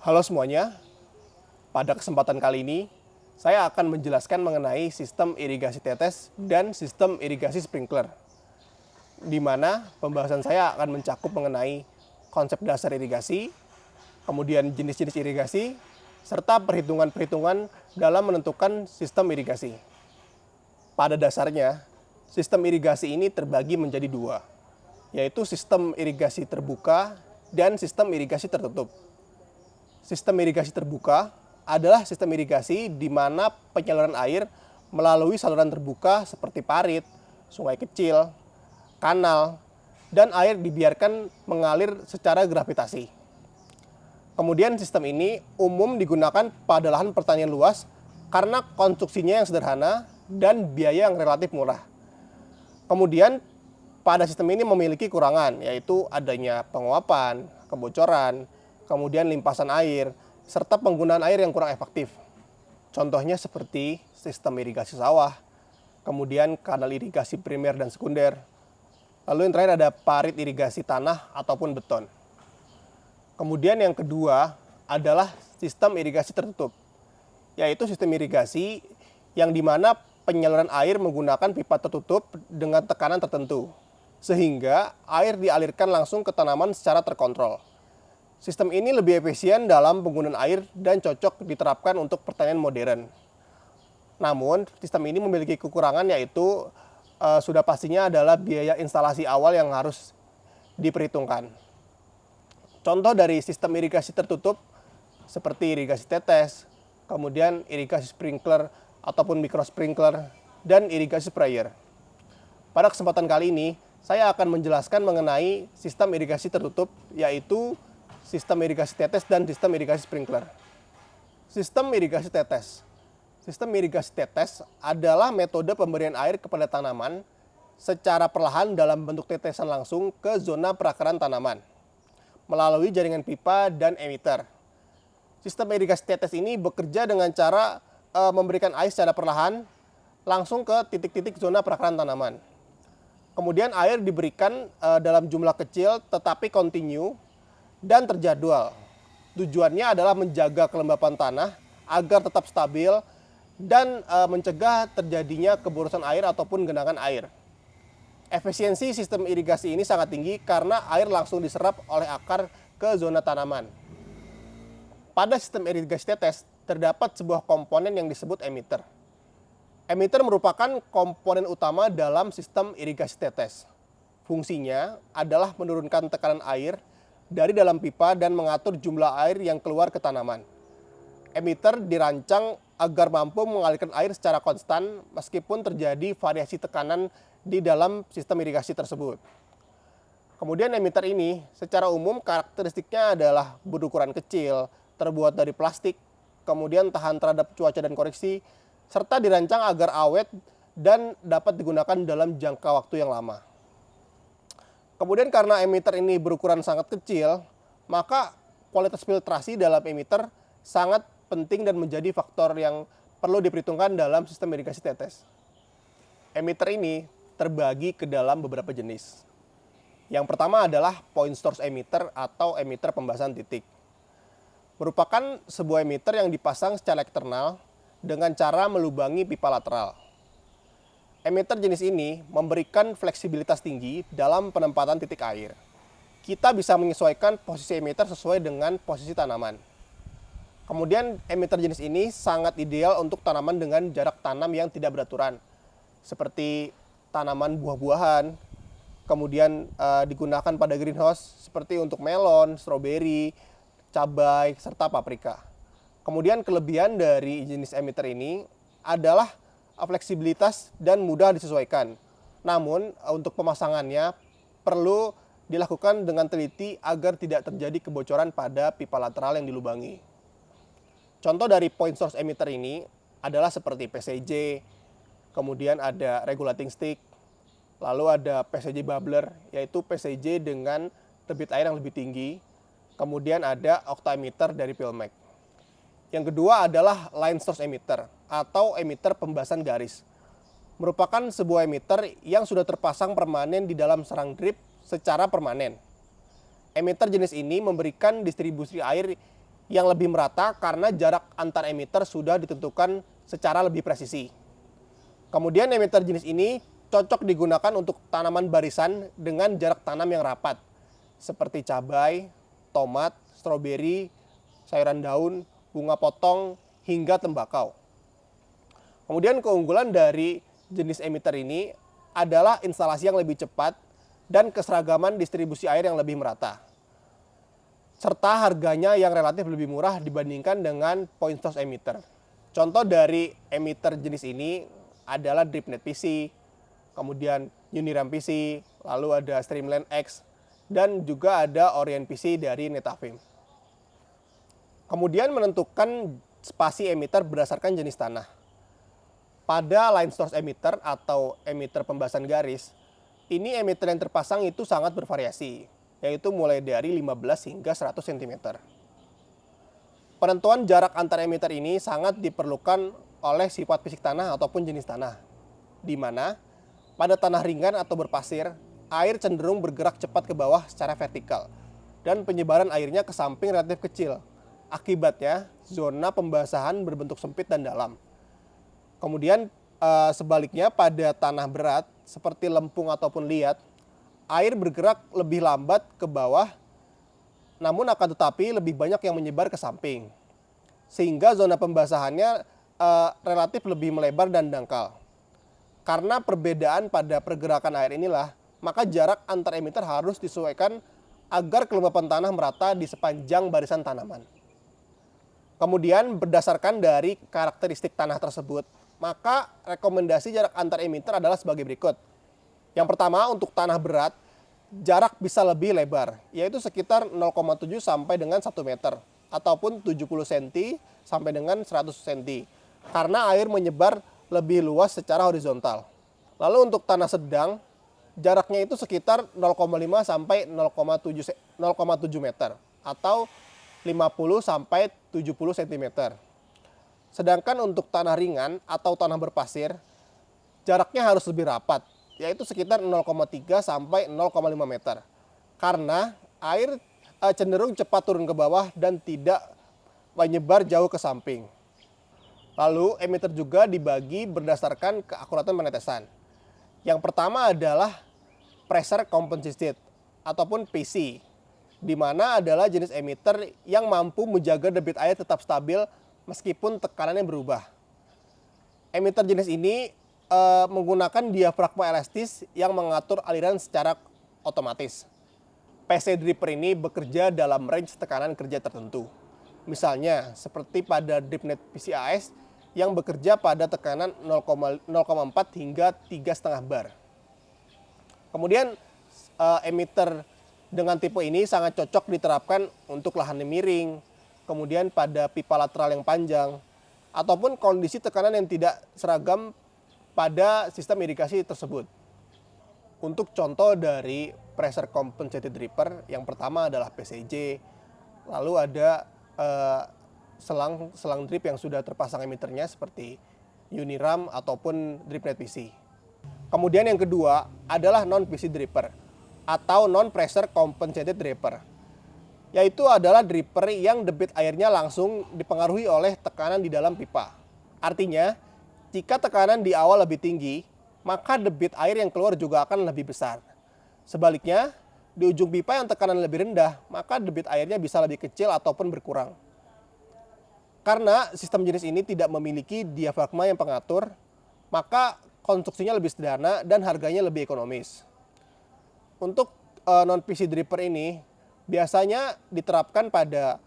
Halo semuanya, pada kesempatan kali ini saya akan menjelaskan mengenai sistem irigasi tetes dan sistem irigasi sprinkler, di mana pembahasan saya akan mencakup mengenai konsep dasar irigasi, kemudian jenis-jenis irigasi, serta perhitungan-perhitungan dalam menentukan sistem irigasi. Pada dasarnya, sistem irigasi ini terbagi menjadi dua, yaitu sistem irigasi terbuka dan sistem irigasi tertutup. Sistem irigasi terbuka adalah sistem irigasi di mana penyaluran air melalui saluran terbuka seperti parit, sungai kecil, kanal, dan air dibiarkan mengalir secara gravitasi. Kemudian sistem ini umum digunakan pada lahan pertanian luas karena konstruksinya yang sederhana dan biaya yang relatif murah. Kemudian pada sistem ini memiliki kurangan, yaitu adanya penguapan, kebocoran, kemudian limpasan air, serta penggunaan air yang kurang efektif. Contohnya seperti sistem irigasi sawah, kemudian kanal irigasi primer dan sekunder, lalu yang terakhir ada parit irigasi tanah ataupun beton. Kemudian yang kedua adalah sistem irigasi tertutup, yaitu sistem irigasi yang dimana penyaluran air menggunakan pipa tertutup dengan tekanan tertentu, sehingga air dialirkan langsung ke tanaman secara terkontrol. Sistem ini lebih efisien dalam penggunaan air dan cocok diterapkan untuk pertanian modern. Namun, sistem ini memiliki kekurangan, yaitu sudah pastinya adalah biaya instalasi awal yang harus diperhitungkan. Contoh dari sistem irigasi tertutup seperti irigasi tetes, kemudian irigasi sprinkler ataupun micro sprinkler, dan irigasi sprayer. Pada kesempatan kali ini, saya akan menjelaskan mengenai sistem irigasi tertutup, yaitu sistem irigasi tetes dan sistem irigasi sprinkler. Sistem irigasi tetes. Sistem irigasi tetes adalah metode pemberian air kepada tanaman secara perlahan dalam bentuk tetesan langsung ke zona perakaran tanaman melalui jaringan pipa dan emitter. Sistem irigasi tetes ini bekerja dengan cara memberikan air secara perlahan langsung ke titik-titik zona perakaran tanaman. Kemudian air diberikan dalam jumlah kecil tetapi kontinu dan terjadwal. Tujuannya adalah menjaga kelembapan tanah agar tetap stabil dan mencegah terjadinya keborosan air ataupun genangan air. Efisiensi sistem irigasi ini sangat tinggi karena air langsung diserap oleh akar ke zona tanaman. Pada sistem irigasi tetes terdapat sebuah komponen yang disebut emitter. Emitter merupakan komponen utama dalam sistem irigasi tetes. Fungsinya adalah menurunkan tekanan air dari dalam pipa dan mengatur jumlah air yang keluar ke tanaman. Emitter dirancang agar mampu mengalirkan air secara konstan meskipun terjadi variasi tekanan di dalam sistem irigasi tersebut. Kemudian emitter ini secara umum karakteristiknya adalah berukuran kecil, terbuat dari plastik, kemudian tahan terhadap cuaca dan koreksi, serta dirancang agar awet dan dapat digunakan dalam jangka waktu yang lama. Kemudian karena emitter ini berukuran sangat kecil, maka kualitas filtrasi dalam emitter sangat penting dan menjadi faktor yang perlu diperhitungkan dalam sistem irigasi tetes. Emitter ini terbagi ke dalam beberapa jenis. Yang pertama adalah point source emitter atau emitter pembasahan titik. Merupakan sebuah emitter yang dipasang secara eksternal dengan cara melubangi pipa lateral. Emitter jenis ini memberikan fleksibilitas tinggi dalam penempatan titik air. Kita bisa menyesuaikan posisi emitter sesuai dengan posisi tanaman. Kemudian emitter jenis ini sangat ideal untuk tanaman dengan jarak tanam yang tidak beraturan, seperti tanaman buah-buahan, kemudian digunakan pada greenhouse seperti untuk melon, stroberi, cabai, serta paprika. Kemudian kelebihan dari jenis emitter ini adalah fleksibilitas dan mudah disesuaikan. Namun untuk pemasangannya perlu dilakukan dengan teliti agar tidak terjadi kebocoran pada pipa lateral yang dilubangi. Contoh dari point source emitter ini adalah seperti PCJ, kemudian ada regulating stick, lalu ada PCJ bubbler, yaitu PCJ dengan debit air yang lebih tinggi, kemudian ada octaemitter dari Pilmec. Yang kedua adalah line source emitter atau emitter pembasahan garis. Merupakan sebuah emitter yang sudah terpasang permanen di dalam sarang drip secara permanen. Emitter jenis ini memberikan distribusi air yang lebih merata karena jarak antar emitter sudah ditentukan secara lebih presisi. Kemudian emitter jenis ini cocok digunakan untuk tanaman barisan dengan jarak tanam yang rapat, seperti cabai, tomat, stroberi, sayuran daun, bunga potong, hingga tembakau. Kemudian keunggulan dari jenis emitter ini adalah instalasi yang lebih cepat dan keseragaman distribusi air yang lebih merata, serta harganya yang relatif lebih murah dibandingkan dengan point source emitter. Contoh dari emitter jenis ini adalah DripNet PC, kemudian Uniram PC, lalu ada Streamline X, dan juga ada Orient PC dari Netafim. Kemudian menentukan spasi emitter berdasarkan jenis tanah. Pada line source emitter atau emitter pembasahan garis, ini emitter yang terpasang itu sangat bervariasi, yaitu mulai dari 15 hingga 100 cm. Penentuan jarak antar emitter ini sangat diperlukan oleh sifat fisik tanah ataupun jenis tanah, di mana pada tanah ringan atau berpasir, air cenderung bergerak cepat ke bawah secara vertikal, dan penyebaran airnya ke samping relatif kecil. Akibatnya, zona pembasahan berbentuk sempit dan dalam. Kemudian sebaliknya pada tanah berat, seperti lempung ataupun liat, air bergerak lebih lambat ke bawah, namun akan tetapi lebih banyak yang menyebar ke samping, sehingga zona pembasahannya relatif lebih melebar dan dangkal. Karena perbedaan pada pergerakan air inilah, maka jarak antar emitter harus disesuaikan agar kelembapan tanah merata di sepanjang barisan tanaman. Kemudian berdasarkan dari karakteristik tanah tersebut, maka rekomendasi jarak antar emitter adalah sebagai berikut. Yang pertama, untuk tanah berat, jarak bisa lebih lebar, yaitu sekitar 0,7 sampai dengan 1 meter, ataupun 70 cm sampai dengan 100 cm, karena air menyebar lebih luas secara horizontal. Lalu untuk tanah sedang, jaraknya itu sekitar 0,5 sampai 0,7 meter, atau 50 sampai 70 cm. Sedangkan untuk tanah ringan atau tanah berpasir, jaraknya harus lebih rapat, yaitu sekitar 0,3 sampai 0,5 meter. Karena air cenderung cepat turun ke bawah dan tidak menyebar jauh ke samping. Lalu emitter juga dibagi berdasarkan keakuratan penetesan. Yang pertama adalah pressure compensated ataupun PC, di mana adalah jenis emitter yang mampu menjaga debit air tetap stabil meskipun tekanannya berubah. Emitter jenis ini menggunakan diafragma elastis yang mengatur aliran secara otomatis. PC dripper ini bekerja dalam range tekanan kerja tertentu. Misalnya seperti pada DripNet PCAS yang bekerja pada tekanan 0,4 hingga 3,5 bar. Kemudian emitter dengan tipe ini sangat cocok diterapkan untuk lahan yang miring, kemudian pada pipa lateral yang panjang, ataupun kondisi tekanan yang tidak seragam pada sistem irigasi tersebut. Untuk contoh dari pressure compensated dripper, yang pertama adalah PCJ, lalu ada selang drip yang sudah terpasang emitternya seperti Uniram ataupun DripNet PC. Kemudian yang kedua adalah non-PC dripper atau non-pressure compensated dripper, yaitu adalah dripper yang debit airnya langsung dipengaruhi oleh tekanan di dalam pipa. Artinya, jika tekanan di awal lebih tinggi, maka debit air yang keluar juga akan lebih besar. Sebaliknya, di ujung pipa yang tekanan lebih rendah, maka debit airnya bisa lebih kecil ataupun berkurang. Karena sistem jenis ini tidak memiliki diafragma yang pengatur, maka konstruksinya lebih sederhana dan harganya lebih ekonomis. Untuk non-PC dripper ini biasanya diterapkan pada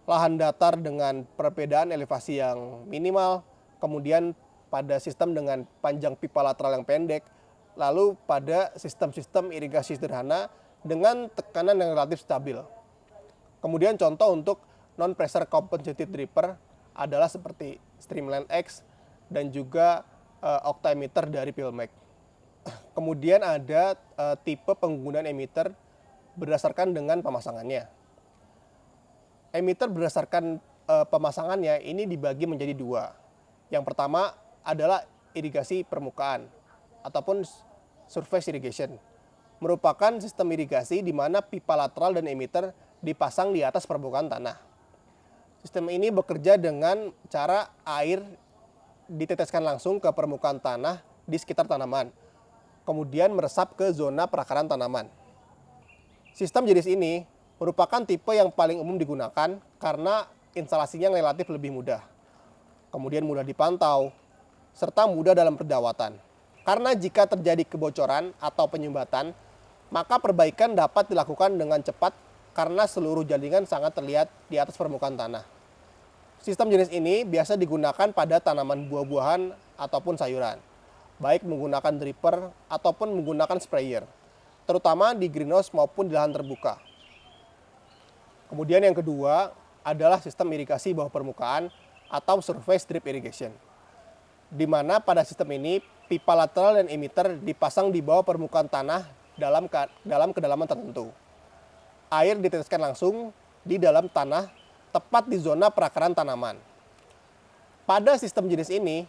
lahan datar dengan perbedaan elevasi yang minimal, kemudian pada sistem dengan panjang pipa lateral yang pendek, lalu pada sistem-sistem irigasi sederhana dengan tekanan yang relatif stabil. Kemudian contoh untuk non-pressure compensated dripper adalah seperti Streamline X dan juga octa-emitter dari Pilmec. Kemudian ada tipe penggunaan emitter berdasarkan dengan pemasangannya. Emitter berdasarkan pemasangannya ini dibagi menjadi dua. Yang pertama adalah irigasi permukaan ataupun surface irrigation. Merupakan sistem irigasi di mana pipa lateral dan emitter dipasang di atas permukaan tanah. Sistem ini bekerja dengan cara air diteteskan langsung ke permukaan tanah di sekitar tanaman, kemudian meresap ke zona perakaran tanaman. Sistem jenis ini merupakan tipe yang paling umum digunakan karena instalasinya relatif lebih mudah, kemudian mudah dipantau, serta mudah dalam perawatan. Karena jika terjadi kebocoran atau penyumbatan, maka perbaikan dapat dilakukan dengan cepat karena seluruh jaringan sangat terlihat di atas permukaan tanah. Sistem jenis ini biasa digunakan pada tanaman buah-buahan ataupun sayuran, baik menggunakan dripper ataupun menggunakan sprayer, terutama di greenhouse maupun di lahan terbuka. Kemudian yang kedua adalah sistem irigasi bawah permukaan atau surface drip irrigation, di mana pada sistem ini pipa lateral dan emitter dipasang di bawah permukaan tanah dalam kedalaman tertentu. Air diteteskan langsung di dalam tanah tepat di zona perakaran tanaman. Pada sistem jenis ini,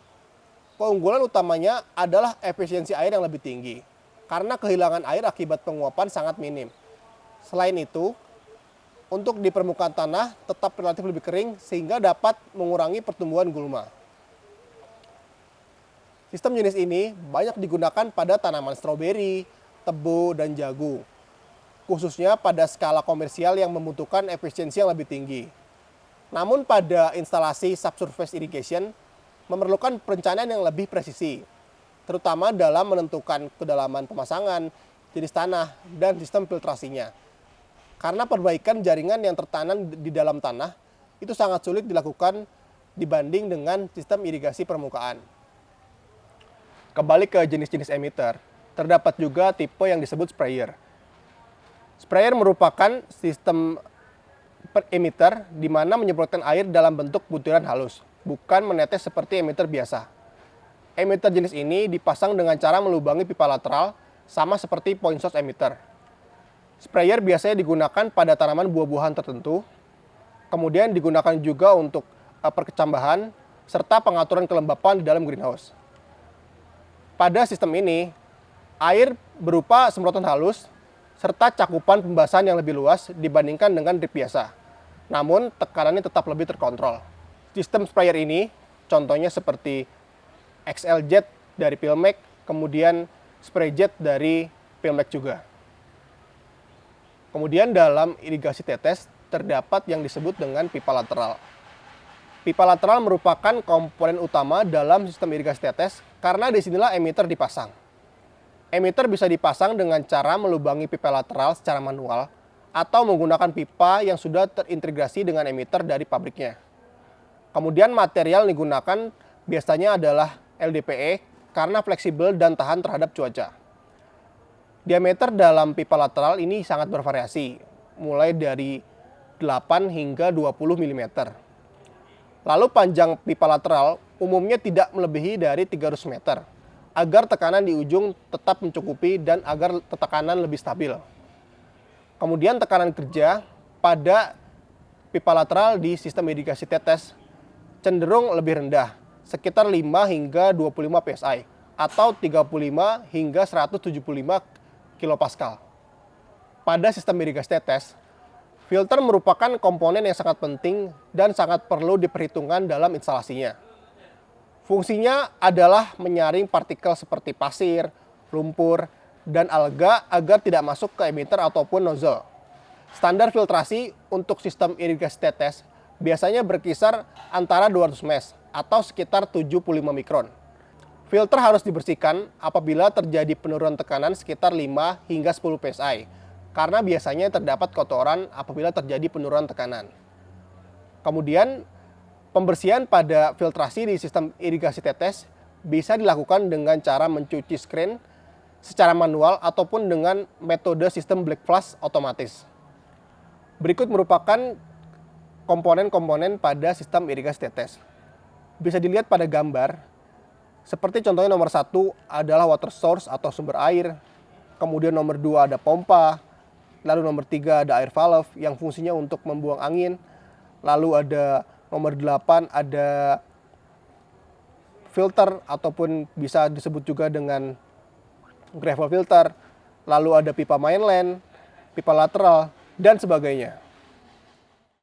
keunggulan utamanya adalah efisiensi air yang lebih tinggi karena kehilangan air akibat penguapan sangat minim. Selain itu, untuk di permukaan tanah tetap relatif lebih kering sehingga dapat mengurangi pertumbuhan gulma. Sistem jenis ini banyak digunakan pada tanaman stroberi, tebu, dan jagung, khususnya pada skala komersial yang membutuhkan efisiensi yang lebih tinggi. Namun pada instalasi subsurface irrigation memerlukan perencanaan yang lebih presisi, terutama dalam menentukan kedalaman pemasangan, jenis tanah, dan sistem filtrasinya. Karena perbaikan jaringan yang tertanam di dalam tanah itu sangat sulit dilakukan dibanding dengan sistem irigasi permukaan. Kembali ke jenis-jenis emitter, terdapat juga tipe yang disebut sprayer. Sprayer merupakan sistem emitter di mana menyemprotkan air dalam bentuk butiran halus, bukan menetes seperti emitter biasa. Emitter jenis ini dipasang dengan cara melubangi pipa lateral, sama seperti point source emitter. Sprayer biasanya digunakan pada tanaman buah-buahan tertentu, kemudian digunakan juga untuk perkecambahan, serta pengaturan kelembapan di dalam greenhouse. Pada sistem ini, air berupa semprotan halus, serta cakupan pembasahan yang lebih luas dibandingkan dengan drip biasa. Namun, tekanannya tetap lebih terkontrol. Sistem sprayer ini, contohnya seperti XL Jet dari Pilmec, kemudian Spray Jet dari Pilmec juga. Kemudian dalam irigasi tetes, terdapat yang disebut dengan pipa lateral. Pipa lateral merupakan komponen utama dalam sistem irigasi tetes karena disinilah emitter dipasang. Emitter bisa dipasang dengan cara melubangi pipa lateral secara manual atau menggunakan pipa yang sudah terintegrasi dengan emitter dari pabriknya. Kemudian material yang digunakan biasanya adalah LDPE karena fleksibel dan tahan terhadap cuaca. Diameter dalam pipa lateral ini sangat bervariasi, mulai dari 8 hingga 20 mm. Lalu panjang pipa lateral umumnya tidak melebihi dari 300 meter, agar tekanan di ujung tetap mencukupi dan agar tekanan lebih stabil. Kemudian tekanan kerja pada pipa lateral di sistem irigasi tetes cenderung lebih rendah, sekitar 5 hingga 25 psi atau 35 hingga 175 kilopascal. Pada sistem irigasi tetes, filter merupakan komponen yang sangat penting dan sangat perlu diperhitungkan dalam instalasinya. Fungsinya adalah menyaring partikel seperti pasir, lumpur, dan alga agar tidak masuk ke emitter ataupun nozzle. Standar filtrasi untuk sistem irigasi tetes biasanya berkisar antara 200 mesh atau sekitar 75 mikron. Filter harus dibersihkan apabila terjadi penurunan tekanan sekitar 5 hingga 10 psi, karena biasanya terdapat kotoran apabila terjadi penurunan tekanan. Kemudian, pembersihan pada filtrasi di sistem irigasi tetes bisa dilakukan dengan cara mencuci screen secara manual ataupun dengan metode sistem black flush otomatis. Berikut merupakan komponen-komponen pada sistem irigasi tetes. Bisa dilihat pada gambar, seperti contohnya nomor 1 adalah water source atau sumber air, kemudian nomor 2 ada pompa, lalu nomor 3 ada air valve yang fungsinya untuk membuang angin. Lalu ada nomor 8 ada filter ataupun bisa disebut juga dengan gravel filter. Lalu ada pipa mainland, pipa lateral, dan sebagainya.